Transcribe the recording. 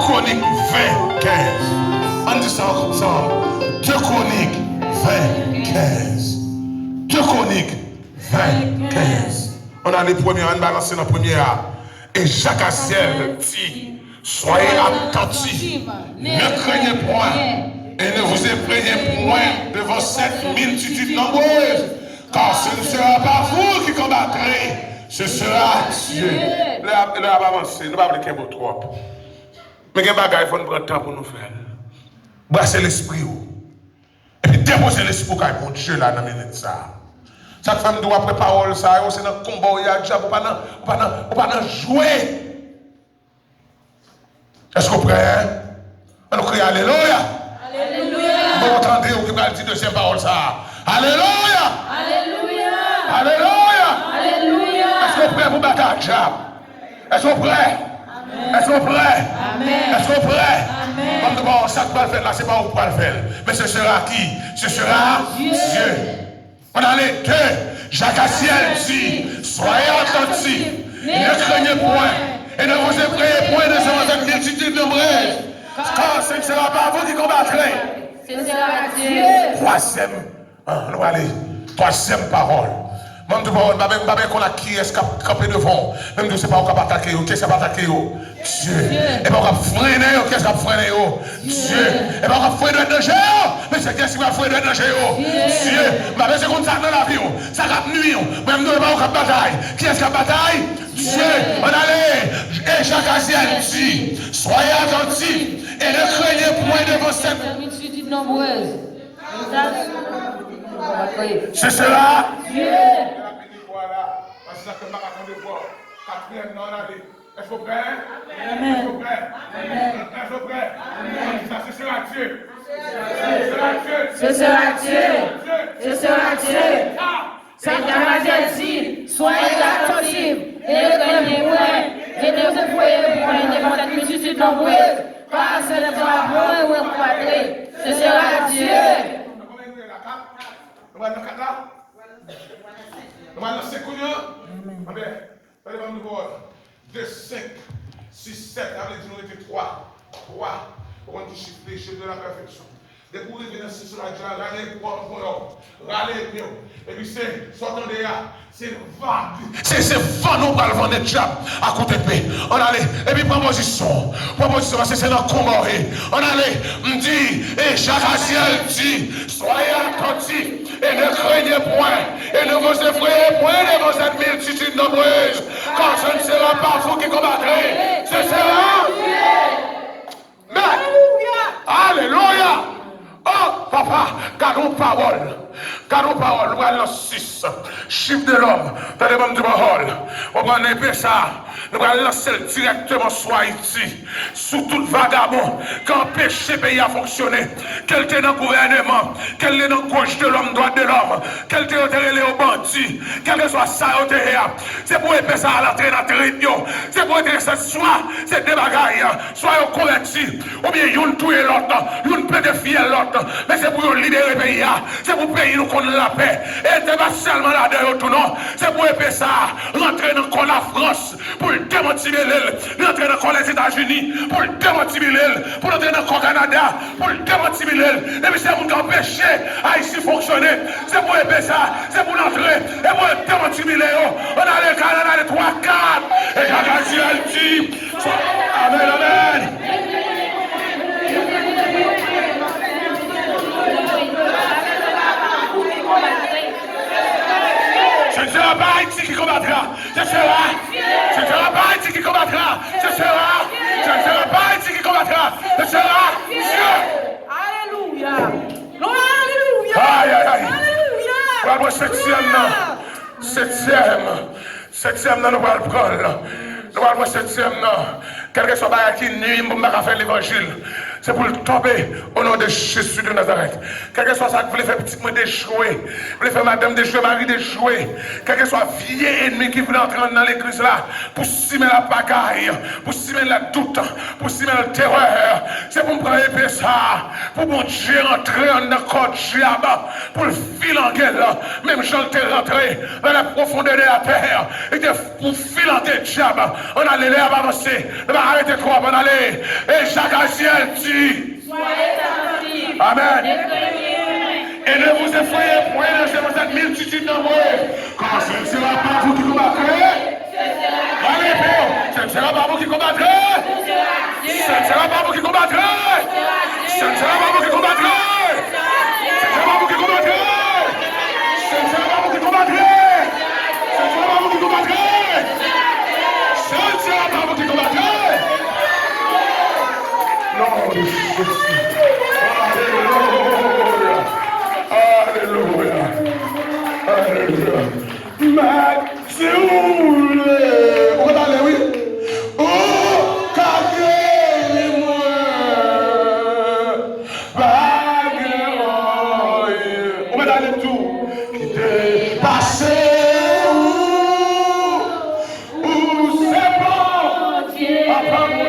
Chroniques 20, 15. On dit ça ensemble. 2 Chroniques 20, 15. 2 Chroniques 20, 15. On a les premiers, on balance dans la première. Et Jacques Aziel dit, soyez attentifs, ne craignez point, et ne vous effrayez point devant cette multitude nombreuse, car ce ne sera pas vous qui combattrez, ce sera Dieu. Là, on va avancer, nous ne va pas appliquer trop. Mais il y a des choses qu'il faut prendre le temps pour nous faire. Brasser l'esprit. Et puis déposer l'esprit pour mon Dieu là dans la minute ça. Chaque femme doit préparer ça, c'est dans le combat, il y a déjà pas jouer. Est-ce que vous prêtez? On crie Alléluia. Alléluia. Vous entendez ou qui va dire deuxième parole ça? Alléluia. Alléluia. Alléluia. Alléluia. Est-ce que vous prêtez pour battre le diable? Est-ce que vous prêtez? Est-ce que vous prêtez? Est-ce que vous prêtez? Comme d'abord, ça va le faire là, c'est pas vous pour le faire. Mais ce sera qui? Ce sera Dieu. On a les deux. Jacques Aziel dit, soyez attentifs, ne craignez point, et ne vous effrayez point de cette multitude nombreuse, car ce ne sera pas vous qui combattrez. Ce sera Dieu. Troisième parole. Même de parole, même qu'on a qui est campé devant. Même de c'est pas on va attaquer, qu'est-ce qui va attaquer? Dieu. Et pas on va freiner, qu'est-ce qui va freiner? Dieu. Et pas on va freiner le danger, mais c'est qu'est-ce qui va freiner le danger? Dieu. Mais c'est comme ça dans la vie, ça va nuire. Même de pas on va bataille. Qui est-ce qui va bataille? Dieu. On allait. Et Jacques Aziel dit, soyez attentifs et ne craignez point devant cette multitude nombreuse. Ce sera Dieu. Voilà. Parce que ma attendez voir. Quatrième non allez. Est-ce que vous prêtez? Amen. Est-ce que vous prêtez? Amen. Est-ce que vous prêtez? Amen. Ce sera Dieu. Ce sera Dieu. Ce sera Dieu. Ce sera Dieu. C'est Jacques dit, soyez attentifs et ne craignez point, et ne vous effrayez point devant cette multitude nombreuse, car ce ne sera point où vous combattrez. Ce sera Dieu. On va dans 4 là. On va dans 5 Amen. Allez, on va nous voir. 2, 5, 6, 7. Avec nous était 3. 3. On va nous chiffrer, chiffre de la perfection. Dès que vous revenez dans ce soir, râlez pour l'homme. Râlez bien. Et puis c'est, sortant de là, c'est vague. C'est vent, nous va le vendre de diable à côté de paix. On allait, et puis proposition, parce que c'est dans le combat. On allait, me dit, et Jacques Aziel dit, soyez attentifs et ne craignez point, et ne vous effrayez point devant cette multitude nombreuse, car ce ne sera pas vous qui combattrez, ce sera Dieu. Alléluia. Oh, papa, gardons parole. Gardons parole. Nous allons 6. Chiffre de l'homme. Dans les membres de parole. On va enlever ça. Nous allons lancer directement sur Haïti. Sous tout vagabond. Quand péché pays a fonctionné. Quel était dans le gouvernement. Quel est dans la gauche de l'homme, droite de l'homme. Quel était au bandit. Quel que soit ça, c'est pour épée ça à la traîne à territoire. C'est pour être ça. Soit c'est des bagailles. Soit au correctif. Ou bien yon tuer l'autre. Yon peut défier l'autre. Mais c'est pour libérer le pays. C'est pour payer nous contre la paix. Et c'est pas seulement là derrière tout non. C'est pour épée ça. Rentrer dans la France. Pour démotiver l'île. Rentrer dans les États-Unis. Pour démotiver l'île. Pour rentrer dans le Canada. Pour démotiver l'île. Et puis c'est pour empêcher Haïti fonctionner. C'est pour épée ça. C'est pour l'entrer. Et pour démotiver l'île. On a le Canada les 3, 4. Et Jacques Aziel dit. Amen, amen. Ce ne sera pas Haïti qui combattra. Ce sera pas Haïti qui combattra. Ce ne sera pas Haïti qui combattra. Ce sera Dieu. Alléluia. Alléluia. Aïe, aïe, aïe. Alléluia. Voilà, septième, nous allons le prendre. Nous allons le septième, quel que soit qui nuit, nous allons faire l'évangile. c'est pour le tomber au nom de Jésus de Nazareth. Quel que soit ça que vous voulez faire petit moi d'échouer, vous voulez faire madame d'échouer, mari d'échouer, quel que soit vieux ennemi qui voulait entrer dans l'église là, pour simer la pagaille, pour simer la doute, pour simer la terreur, c'est pour me prendre épée ça, pour mon Dieu entrer dans le corps de diable, pour le filer en gueule, même Jean t'est rentré dans la profondeur de la terre, et pour filer en gueule diable, on allait là avancer, on va arrêter trop, on allait, et Jacques Aziel dit, amen. Et ne vous effrayez point de cette multitude nombreuse, car ce ne sera pas vous qui combattrez. Allez, ce ne sera pas vous qui combattrez. Ce ne sera pas vous qui combattrez. Ce ne sera pas vous qui combattrez. Ce ne sera pas vous qui combattrez. Ce ne sera pas vous qui combattrez. Ce ne sera pas vous qui combattrez. Ce ne sera pas vous qui combattrez. Non, Alléluia. Alléluia. Mathieu. On va aller, oui. Oh, calmez-moi. On va aller tout. Qui t'est passé où c'est bon. Après moi.